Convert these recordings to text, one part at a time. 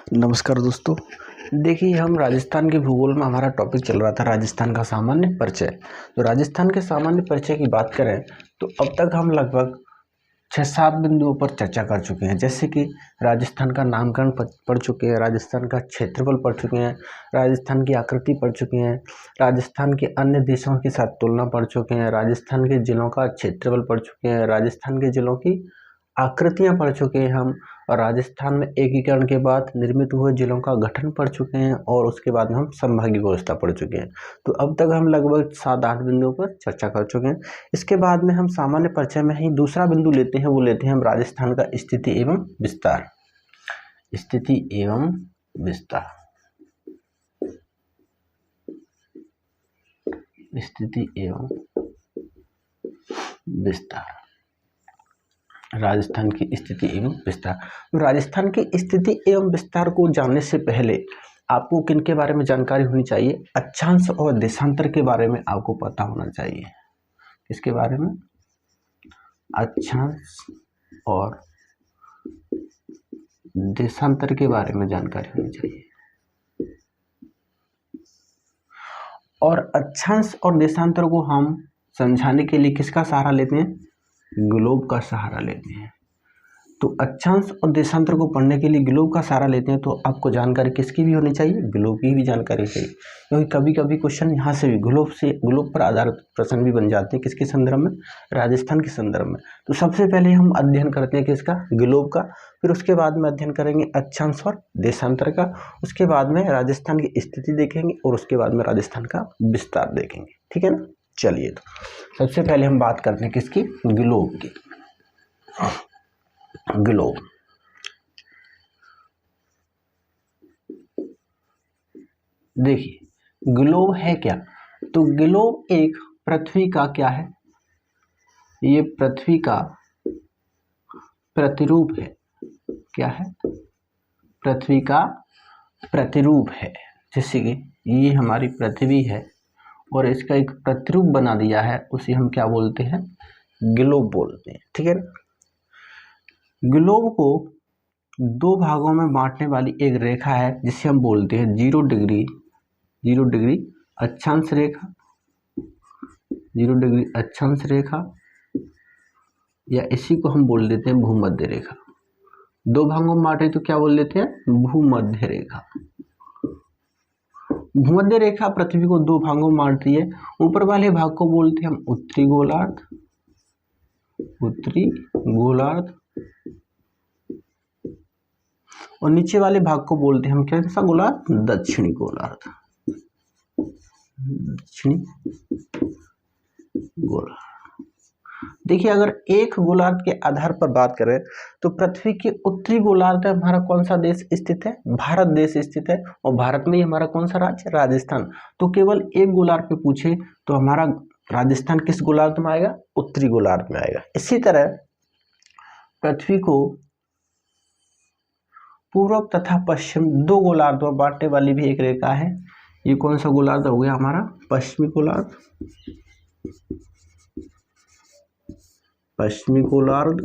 नमस्कार दोस्तों। देखिए, हम राजस्थान के भूगोल में हमारा टॉपिक चल रहा था राजस्थान का सामान्य परिचय। तो राजस्थान के सामान्य परिचय की बात करें तो अब तक हम लगभग 6-7 बिंदुओं पर चर्चा कर चुके हैं, जैसे कि राजस्थान का नामकरण पढ़ चुके हैं, राजस्थान का क्षेत्रफल पढ़ चुके हैं, राजस्थान की आकृति पढ़ चुके हैं, राजस्थान के अन्य देशों के साथ तुलना पढ़ चुके हैं, राजस्थान के जिलों का क्षेत्रफल पढ़ चुके हैं, राजस्थान के जिलों की आकृतियां पढ़ चुके हैं हम, और राजस्थान में एकीकरण के बाद निर्मित हुए जिलों का गठन पढ़ चुके हैं, और उसके बाद में हम संभागीय व्यवस्था पढ़ चुके हैं। तो अब तक हम लगभग 7-8 बिंदुओं पर चर्चा कर चुके हैं। इसके बाद में हम सामान्य परिचय में ही दूसरा बिंदु लेते हैं, वो लेते हैं हम राजस्थान का स्थिति एवं विस्तार। स्थिति एवं विस्तार। स्थिति एवं विस्तार। राजस्थान की स्थिति एवं विस्तार। तो राजस्थान की स्थिति एवं विस्तार को जानने से पहले आपको किन के बारे में जानकारी होनी चाहिए? अक्षांश और देशांतर के बारे में आपको पता होना चाहिए। किसके बारे में? अक्षांश और देशांतर के बारे में जानकारी होनी चाहिए। और अक्षांश और देशांतर को हम समझाने के लिए किसका सहारा लेते हैं? ग्लोब का सहारा लेते हैं। तो अक्षांश और देशांतर को पढ़ने के लिए ग्लोब का सहारा लेते हैं। तो आपको जानकारी किसकी भी होनी चाहिए? ग्लोब की भी जानकारी चाहिए, क्योंकि कभी कभी क्वेश्चन यहाँ से भी ग्लोब पर आधारित प्रश्न भी बन जाते हैं। किसके संदर्भ में? राजस्थान के संदर्भ में। तो सबसे पहले हम अध्ययन करते हैं किसका? ग्लोब का। फिर उसके बाद में अध्ययन करेंगे अक्षांश और देशांतर का। उसके बाद में राजस्थान की स्थिति देखेंगे, और उसके बाद में राजस्थान का विस्तार देखेंगे। ठीक है ना? चलिए, तो सबसे पहले हम बात करते हैं किसकी? ग्लोब की। ग्लोब। देखिए, ग्लोब है क्या? तो ग्लोब एक पृथ्वी का क्या है? ये पृथ्वी का प्रतिरूप है। क्या है? पृथ्वी का प्रतिरूप है। जैसे कि ये हमारी पृथ्वी है और इसका एक प्रतिरूप बना दिया है, उसे हम क्या बोलते हैं? ग्लोब बोलते हैं। ठीक है ना? ग्लोब को 2 भागों में बांटने वाली एक रेखा है जिसे हम बोलते हैं 0 डिग्री अक्षांश रेखा। 0 डिग्री अक्षांश रेखा, या इसी को हम बोल देते हैं भूमध्य रेखा। 2 भागों में बांटे तो क्या बोल देते हैं? भूमध्य रेखा। भूमध्य रेखा पृथ्वी को 2 भागों में बांटती है। ऊपर वाले भाग को बोलते हैं हम उत्तरी गोलार्ध। उत्तरी गोलार्ध। और नीचे वाले भाग को बोलते हैं हम क्या सा गोलार्ध? दक्षिणी गोलार्ध। दक्षिणी गोलार्ध। देखिए, अगर एक गोलार्ध के आधार पर बात करें तो पृथ्वी के उत्तरी गोलार्ध में हमारा कौन सा देश स्थित है? भारत देश स्थित है। और भारत में ही हमारा कौन सा राज्य? राजस्थान। तो केवल एक गोलार्ध पे पूछे तो हमारा राजस्थान किस गोलार्ध में आएगा? उत्तरी गोलार्ध में आएगा। इसी तरह पृथ्वी को पूर्व तथा पश्चिम 2 गोलार्धों में बांटने वाली भी एक रेखा है। ये कौन सा गोलार्ध हो गया हमारा? पश्चिमी गोलार्ध। पश्चिमी गोलार्ध।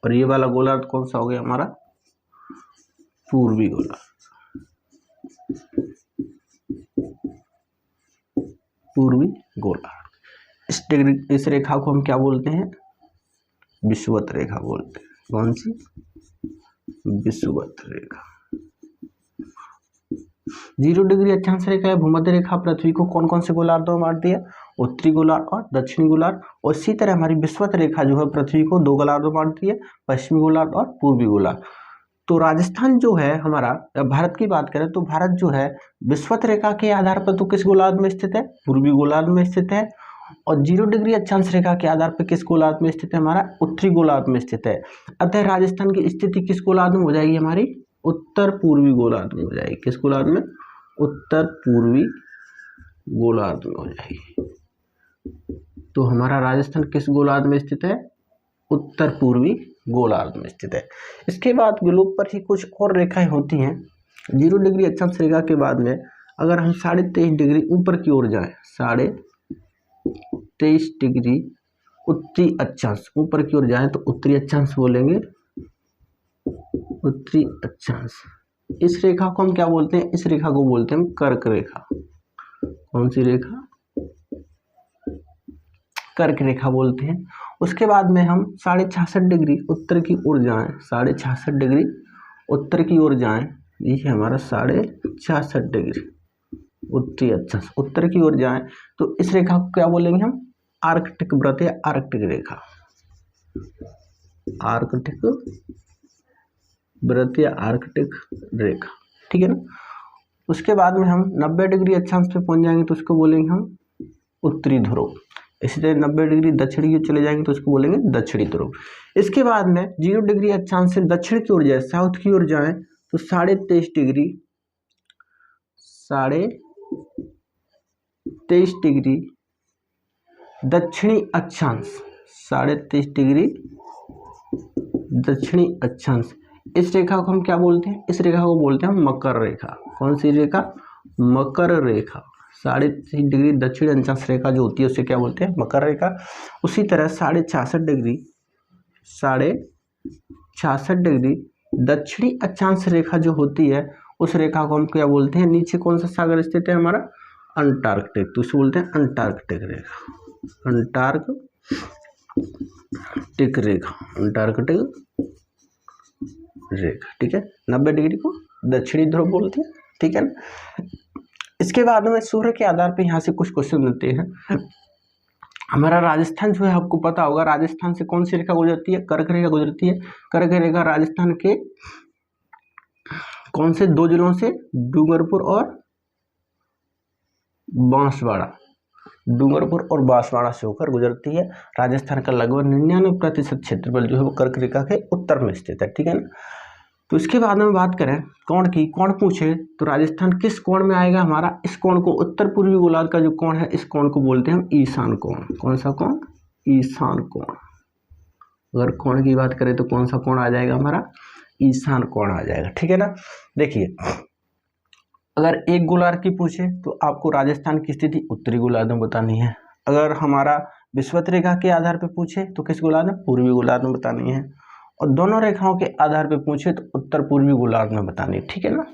और ये वाला गोलार्ध कौन सा हो गया हमारा? पूर्वी गोलार्ध। पूर्वी गोलार्ध। इस रेखा को हम क्या बोलते हैं? विषुवत रेखा बोलते हैं। कौन सी? विषुवत रेखा। 0 डिग्री अक्षांश रेखा है भूमध्य रेखा पृथ्वी को कौन कौन से गोलार्धों में बांटती है? उत्तरी गोलार्ध और दक्षिणी गोलार्ध। और इसी तरह हमारी विषुवत रेखा जो है पृथ्वी को 2 गोलार्धों में बांटती है, पश्चिमी गोलार्ध और पूर्वी गोलार्ध। तो राजस्थान जो है हमारा, भारत की बात करें तो भारत जो है विषुवत रेखा के आधार पर तो किस गोलार्ध में स्थित है? पूर्वी गोलार्ध में स्थित है। और 0 डिग्री अक्षांश रेखा के आधार पर किस गोलार्ध में स्थित है? हमारा उत्तरी गोलार्ध में स्थित है। अतः राजस्थान की स्थिति किस गोलार्ध में हो जाएगी? हमारी उत्तर पूर्वी गोलार्ध में हो जाएगी। किस गोलार्ध में? उत्तर पूर्वी गोलार्ध में हो जाएगी। तो हमारा राजस्थान किस गोलार्ध में स्थित है? उत्तर पूर्वी गोलार्ध में स्थित है। इसके बाद ग्लोब पर ही कुछ और रेखाएं होती हैं। 0 डिग्री अक्षांश रेखा के बाद में अगर हम 23.5 डिग्री ऊपर की ओर जाएं, 23.5 डिग्री उत्तरी अक्षांश ऊपर की ओर जाएं तो उत्तरी अक्षांश बोलेंगे उत्तरी अक्षांश। इस रेखा को हम क्या बोलते हैं? इस रेखा को बोलते हैं कर्क रेखा। कौन सी रेखा? कर्क रेखा बोलते हैं। उसके बाद में हम 66.5 डिग्री उत्तर की ओर जाएं, 66.5 डिग्री उत्तर की ओर जाएं, ये हमारा 66.5 डिग्री उत्तरी अक्षांश उत्तर की ओर जाएं, तो इस रेखा को क्या बोलेंगे हम? आर्कटिक वृत्त या आर्कटिक रेखा, आर्कटिक वृत्त या आर्कटिक रेखा, ठीक है ना। उसके बाद में हम 90 डिग्री अक्षांश पे पहुंच जाएंगे तो उसको बोलेंगे हम उत्तरी ध्रुव। इसी तरह 90 डिग्री दक्षिण की ओर चले जाएंगे तो उसको बोलेंगे दक्षिणी ध्रुव। इसके बाद में 0 डिग्री अक्षांश से दक्षिण की ओर जाए, साउथ की ओर जाए, तो 23.5 डिग्री 23.5 डिग्री दक्षिणी अक्षांश, 23.5 डिग्री दक्षिणी अक्षांश। इस रेखा को हम क्या बोलते हैं? इस रेखा को बोलते हैं मकर रेखा। कौन सी रेखा? मकर रेखा। 3.5 डिग्री दक्षिण अक्षांश रेखा जो होती है उसे क्या बोलते हैं? मकर रेखा। उसी तरह 66.5 डिग्री दक्षिणी अक्षांश रेखा जो होती है उस रेखा को हम क्या बोलते हैं? नीचे कौन सा सागर स्थित है हमारा? अंटार्कटिक, तो उसे बोलते हैं अंटार्कटिक रेखा, अंटार्कटिक रेखा, अंटार्कटिक रेखा, ठीक है। 90 डिग्री को दक्षिणी ध्रुव बोलते हैं, ठीक है ना। इसके बाद में सूर्य के आधार पे यहाँ से कुछ क्वेश्चन देते हैं। हमारा राजस्थान जो है आपको पता होगा, राजस्थान से कौन सी रेखा गुजरती है? कर्क रेखा गुजरती है। कर्क रेखा राजस्थान के कौन से 2 जिलों से? डूंगरपुर और बांसवाड़ा, डूंगरपुर और बांसवाड़ा से होकर गुजरती है। राजस्थान का लगभग 99% क्षेत्रफल जो है वो कर्क रेखा के उत्तर में स्थित है, ठीक है ना। तो इसके बाद में बात करें कोण की, कोण पूछे तो राजस्थान किस कोण में आएगा हमारा? इस कोण को, उत्तर पूर्वी गोलार्ध का जो कोण है इस कोण को बोलते हैं हम ईशान कोण। कौन सा कोण? ईशान कोण। अगर कोण की बात करें तो कौन सा कोण आ जाएगा हमारा? ईशान कोण आ जाएगा, ठीक है ना। देखिए अगर एक गोलार्ध की पूछे तो आपको राजस्थान की स्थिति उत्तरी गोलार्ध में बतानी है। अगर हमारा विषुवत रेखा के आधार पर पूछे तो किस गोलार्ध में? पूर्वी गोलार्ध में बतानी है। और दोनों रेखाओं के आधार पर पूछे तो उत्तर पूर्वी गोलार्ध में बतानी है, ठीक है ना।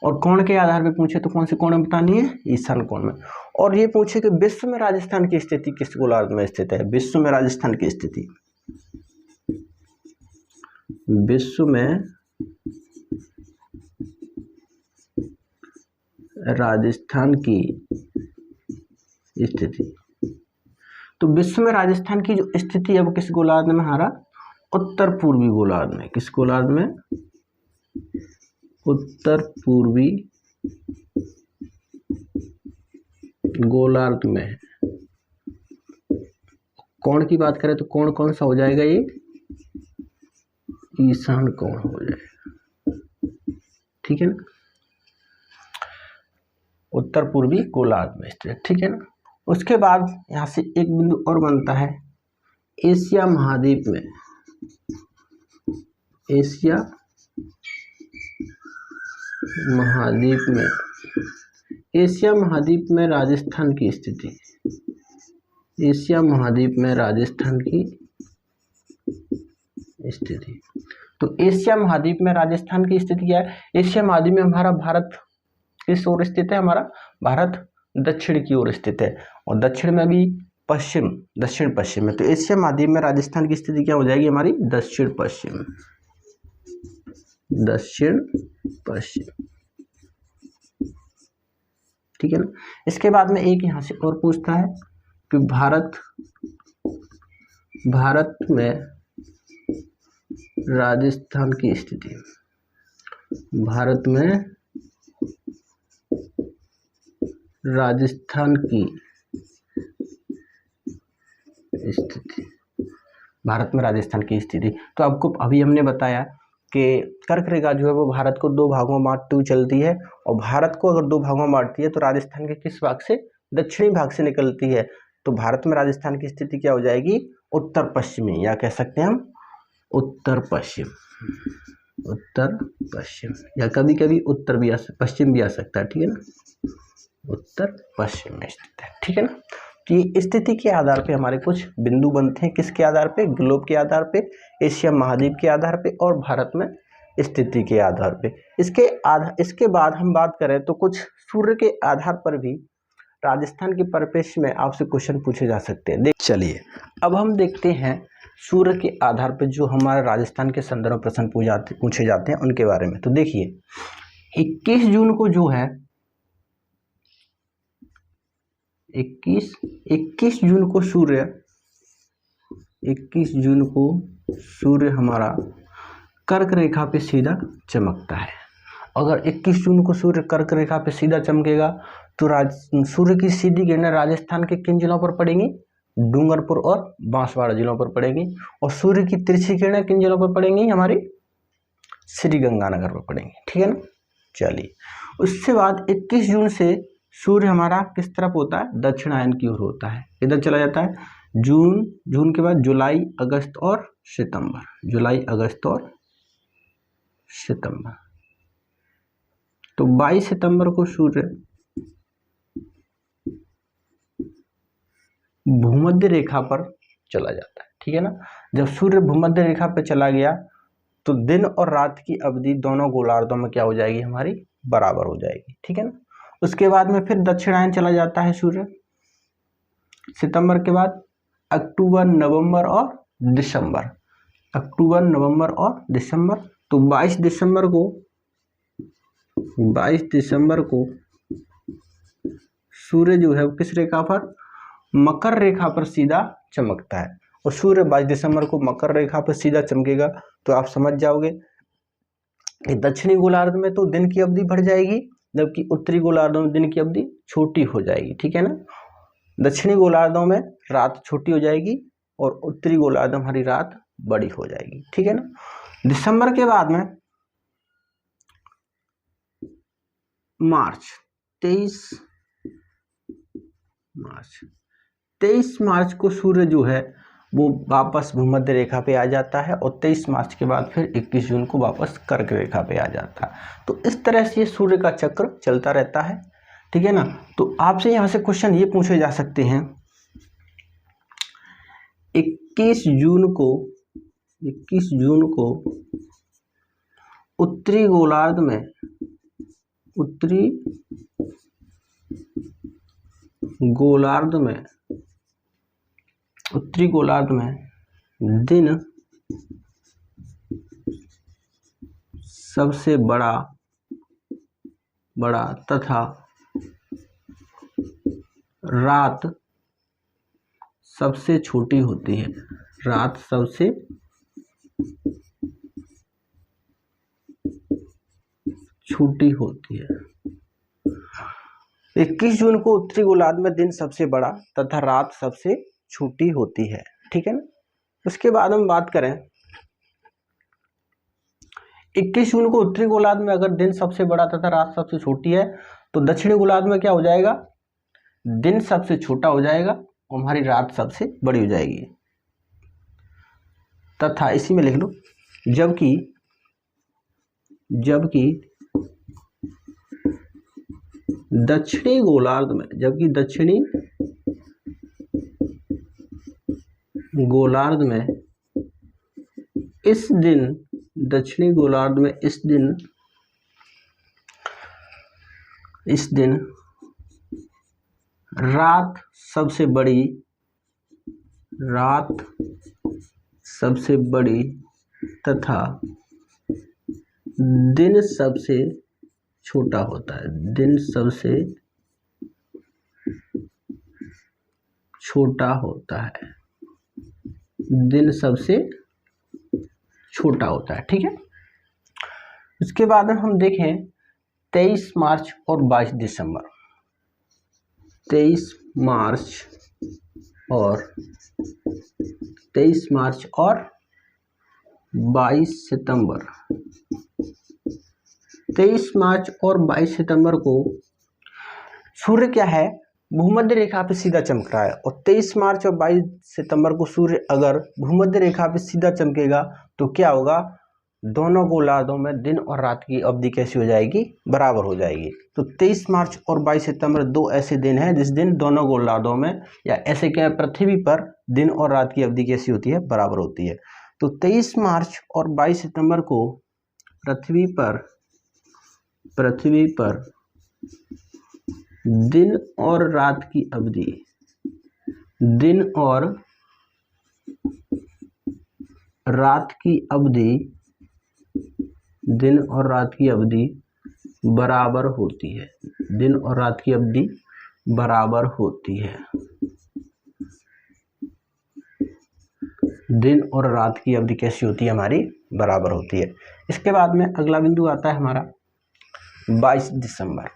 और कोण के आधार पर पूछे तो कौन से कोण में बतानी है? ईशान कोण में। और ये पूछे कि विश्व में राजस्थान की स्थिति किस गोलार्ध में स्थित है? विश्व में राजस्थान की स्थिति, विश्व में राजस्थान की स्थिति, तो विश्व में राजस्थान की जो स्थिति है वो किस गोलार्ध में? हमारा उत्तर पूर्वी गोलार्ध में। किस गोलार्ध में? उत्तर पूर्वी गोलार्ध में है। कोण की बात करें तो कोण कौन सा हो जाएगा? ये ईशान कोण हो जाएगा, ठीक है ना। उत्तर पूर्वी गोलार्ध में स्थित, ठीक है ना। उसके बाद यहाँ से एक बिंदु और बनता है, एशिया महाद्वीप में, एशिया महाद्वीप में, एशिया महाद्वीप में राजस्थान की स्थिति, एशिया महाद्वीप में राजस्थान की स्थिति। तो एशिया महाद्वीप में राजस्थान की स्थिति क्या है? एशिया महाद्वीप में हमारा भारत किस ओर स्थित है? हमारा भारत दक्षिण की ओर स्थित है और दक्षिण में भी पश्चिम, दक्षिण पश्चिम में। तो एशिया महाद्वीप में राजस्थान की स्थिति क्या हो जाएगी हमारी? दक्षिण पश्चिम, दक्षिण पश्चिम, ठीक है ना। इसके बाद में एक यहाँ से और पूछता है कि भारत में राजस्थान की स्थिति, भारत में राजस्थान की स्थिति, भारत में राजस्थान की स्थिति। तो आपको अभी हमने बताया कि कर्क रेखा जो है वो भारत को 2 भागों में बांटती हुई चलती है और भारत को अगर 2 भागों में बांटती है तो राजस्थान के किस भाग से? दक्षिणी भाग से निकलती है। तो भारत में राजस्थान की स्थिति क्या हो जाएगी? उत्तर पश्चिमी, या कह सकते हैं हम उत्तर पश्चिम, उत्तर पश्चिम, या कभी कभी उत्तर भी पश्चिम भी आ सकता है, ठीक है ना। उत्तर पश्चिम में स्थित है, ठीक है ना। तो ये स्थिति के आधार पे हमारे कुछ बिंदु बनते हैं, किसके आधार पे? ग्लोब के आधार पे, एशिया महाद्वीप के आधार पे और भारत में स्थिति के आधार पे। इसके बाद हम बात करें तो कुछ सूर्य के आधार पर भी राजस्थान के परिप्रेक्ष्य में आपसे क्वेश्चन पूछे जा सकते हैं। चलिए अब हम देखते हैं सूर्य के आधार पर जो हमारे राजस्थान के संदर्भ में प्रश्न पूछे जाते हैं उनके बारे में। तो देखिए 21 जून को जो है 21 जून को सूर्य हमारा कर्क रेखा पे सीधा चमकता है। अगर 21 जून को सूर्य कर्क रेखा पे सीधा चमकेगा तो सूर्य की सीधी किरणें राजस्थान के किन जिलों पर पड़ेंगी? डूंगरपुर और बांसवाड़ा जिलों पर पड़ेंगी। और सूर्य की तिरछी किरणें किन जिलों पर पड़ेंगी? हमारी श्रीगंगानगर पर पड़ेंगी। ठीक है ना। चलिए उसके बाद 21 जून से सूर्य हमारा किस तरफ होता है? दक्षिणायन की ओर होता है। इधर चला जाता है जून के बाद जुलाई अगस्त और सितंबर। तो 22 सितंबर को सूर्य भूमध्य रेखा पर चला जाता है। ठीक है ना। जब सूर्य भूमध्य रेखा पर चला गया तो दिन और रात की अवधि दोनों गोलार्धों में क्या हो जाएगी? हमारी बराबर हो जाएगी। ठीक है ना। उसके बाद में फिर दक्षिणायन चला जाता है सूर्य सितंबर के बाद अक्टूबर नवंबर और दिसंबर। तो 22 दिसंबर को सूर्य जो है वो किस रेखा पर? मकर रेखा पर सीधा चमकता है। और सूर्य 22 दिसंबर को मकर रेखा पर सीधा चमकेगा तो आप समझ जाओगे कि दक्षिणी गोलार्ध में तो दिन की अवधि बढ़ जाएगी, जबकि उत्तरी गोलार्धों में दिन की अवधि छोटी हो जाएगी। ठीक है ना। दक्षिणी गोलार्धों में रात छोटी हो जाएगी और उत्तरी गोलार्ध में हमारी रात बड़ी हो जाएगी। ठीक है ना। दिसंबर के बाद में मार्च 23 मार्च को सूर्य जो है वो वापस भूमध्य रेखा पे आ जाता है और 23 मार्च के बाद फिर 21 जून को वापस कर्क रेखा पे आ जाता है। तो इस तरह से ये सूर्य का चक्र चलता रहता है। ठीक है ना। तो आपसे यहाँ से क्वेश्चन ये पूछे जा सकते हैं 21 जून को उत्तरी गोलार्ध में दिन सबसे बड़ा तथा रात सबसे छोटी होती है। 21 जून को उत्तरी गोलार्ध में दिन सबसे बड़ा तथा रात सबसे छोटी होती है। ठीक है ना। उसके बाद हम बात करें 21 जून को उत्तरी गोलार्ध में अगर दिन सबसे बड़ा तथा रात सबसे छोटी है तो दक्षिणी गोलार्ध में क्या हो जाएगा? दिन सबसे छोटा हो जाएगा और हमारी रात सबसे बड़ी हो जाएगी। तथा इसी में लिख लो जबकि दक्षिणी गोलार्ध में इस दिन रात सबसे बड़ी तथा दिन सबसे छोटा होता है। ठीक है। उसके बाद हम देखें 23 मार्च और 22 दिसंबर। 23 मार्च और 22 सितंबर। 23 मार्च और 22 सितंबर को सूर्य क्या है? भूमध्य रेखा पे सीधा चमक रहा है। और 23 मार्च और 22 सितंबर को सूर्य अगर भूमध्य रेखा पे सीधा चमकेगा तो क्या होगा? दोनों गोलार्धों में दिन और रात की अवधि कैसी हो जाएगी? बराबर हो जाएगी। तो 23 मार्च और 22 सितंबर दो ऐसे दिन हैं जिस दिन दोनों गोलार्धों में या ऐसे क्या पृथ्वी पर दिन और रात की अवधि कैसी होती है? बराबर होती है। तो 23 मार्च और 22 सितंबर को पृथ्वी पर दिन और रात की अवधि, दिन और रात की अवधि बराबर होती है। दिन और रात की अवधि बराबर होती है। दिन और रात की अवधि कैसी होती है हमारी? बराबर होती है। इसके बाद में अगला बिंदु आता है हमारा 22 दिसंबर।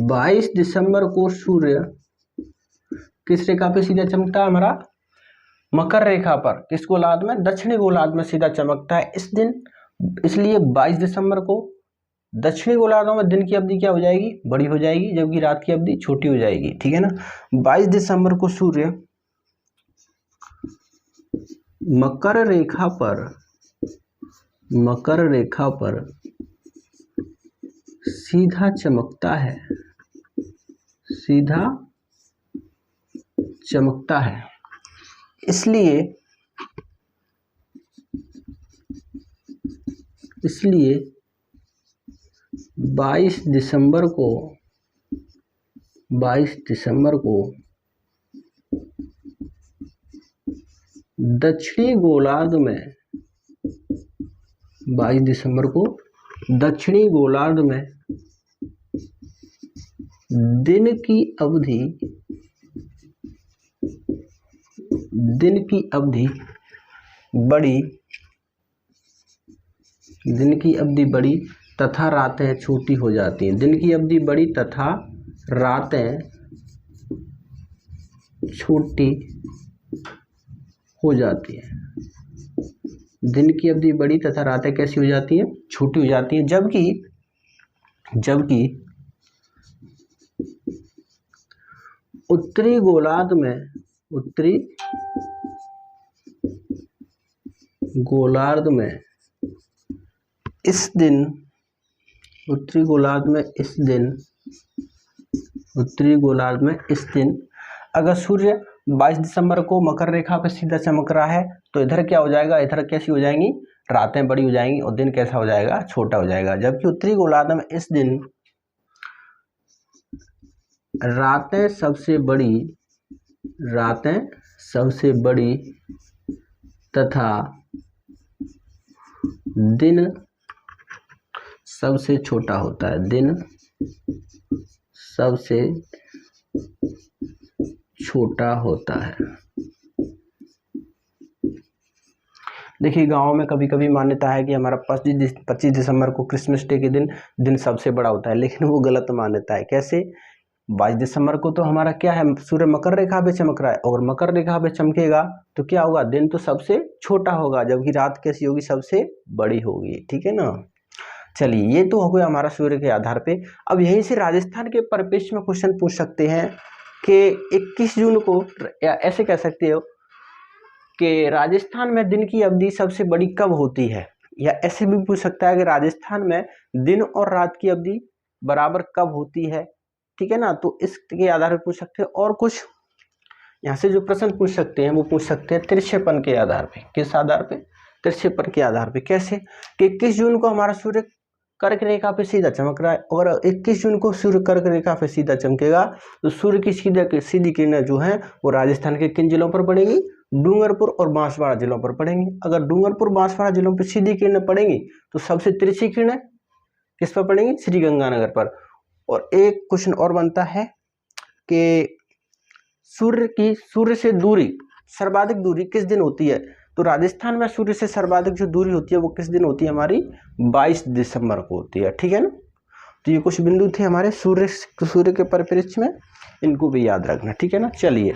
22 दिसंबर को सूर्य किस रेखा पे सीधा चमकता है? हमारा मकर रेखा पर। किस गोलार्ध में? दक्षिणी गोलार्ध में सीधा चमकता है इस दिन। इसलिए 22 दिसंबर को दक्षिणी गोलार्धों में दिन की अवधि क्या हो जाएगी? बड़ी हो जाएगी, जबकि रात की अवधि छोटी हो जाएगी। ठीक है ना। 22 दिसंबर को सूर्य मकर रेखा पर सीधा चमकता है। इसलिए 22 दिसंबर को दक्षिणी गोलार्ध में 22 दिसंबर को दक्षिणी गोलार्ध में दिन की अवधि बड़ी तथा रातें छोटी हो जाती हैं। दिन की अवधि बड़ी तथा रातें छोटी हो जाती हैं। दिन की अवधि बड़ी तथा रातें कैसी हो जाती हैं? छोटी हो जाती हैं। जबकि उत्तरी गोलार्ध में इस दिन अगर सूर्य 22 दिसंबर को मकर रेखा पर सीधा चमक रहा है तो इधर क्या हो जाएगा? इधर कैसी हो जाएंगी? रातें बड़ी हो जाएंगी और दिन कैसा हो जाएगा? छोटा हो जाएगा। जबकि उत्तरी गोलार्ध में इस दिन रातें सबसे बड़ी तथा दिन सबसे छोटा होता है। दिन सबसे छोटा होता है। देखिए गांव में कभी कभी मान्यता है कि हमारा 25 दिसंबर को क्रिसमस डे के दिन सबसे बड़ा होता है, लेकिन वो गलत मान्यता है। कैसे? 22 दिसंबर को तो हमारा क्या है? सूर्य मकर रेखा पे चमक रहा है और मकर रेखा पे चमकेगा तो क्या होगा? दिन तो सबसे छोटा होगा, जबकि रात कैसी होगी? सबसे बड़ी होगी। ठीक है ना। चलिए, ये तो हो गया हमारा सूर्य के आधार पे। अब यहीं से राजस्थान के परिप्रेक्ष्य में क्वेश्चन पूछ सकते हैं कि 21 जून को, या ऐसे कह सकते हो कि राजस्थान में दिन की अवधि सबसे बड़ी कब होती है, या ऐसे भी पूछ सकता है कि राजस्थान में दिन और रात की अवधि बराबर कब होती है। ठीक है ना। तो इसके आधार पर पूछ सकते हैं। और कुछ यहाँ से जो प्रश्न पूछ सकते हैं वो पूछ सकते हैं तिरछेपन के आधार पे। किस आधार पे? तिरछेपन के आधार पे। कैसे? कि 21 जून को हमारा सूर्य कर्क रेखा पे सीधा चमक रहा है और 21 जून को सूर्य कर्क रेखा पे सीधा चमकेगा तो सूर्य की सीधी किरणें जो हैं वो राजस्थान के किन जिलों पर पड़ेंगी? डूंगरपुर और बांसवाड़ा जिलों पर पड़ेंगी। अगर डूंगरपुर बांसवाड़ा जिलों पर सीधी किरणें पड़ेंगी तो सबसे तिरछी किरणें किस पर पड़ेंगी? श्रीगंगानगर पर। और एक क्वेश्चन और बनता है कि सूर्य से दूरी, सर्वाधिक दूरी किस दिन होती है? तो राजस्थान में सूर्य से सर्वाधिक जो दूरी होती है वो किस दिन होती है? हमारी 22 दिसंबर को होती है। ठीक है ना। तो ये कुछ बिंदु थे हमारे सूर्य के परिप्रेक्ष्य में, इनको भी याद रखना। ठीक है ना। चलिए।